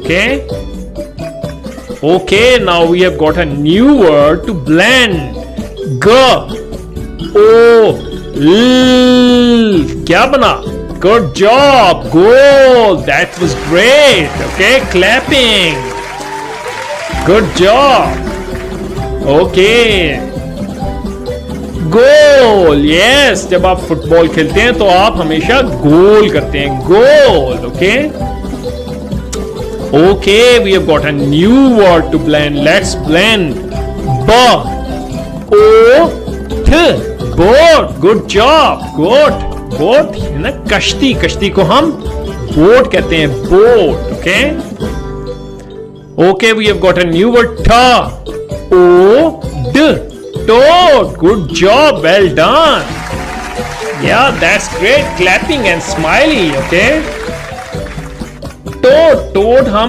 Okay. Okay, now we have got a new word to blend. G O L. क्या बना? Good job. Goal. That was great. Okay, clapping. Good job. Okay. Goal. Yes, जब आप football खेलते हैं तो आप हमेशा गोल करते हैं. गोल. Okay. Okay, we have got a new word to blend. Let's blend. B-O-T. Boat. Good job. Boat. Boat है ना, कश्ती. कश्ती को हम बोट कहते हैं. Boat. Okay. Okay, we have got a new word. T-O-D. Toad. Good job. Well done. Yeah, that's great. Clapping and smiley. Okay. टोड. टोड हम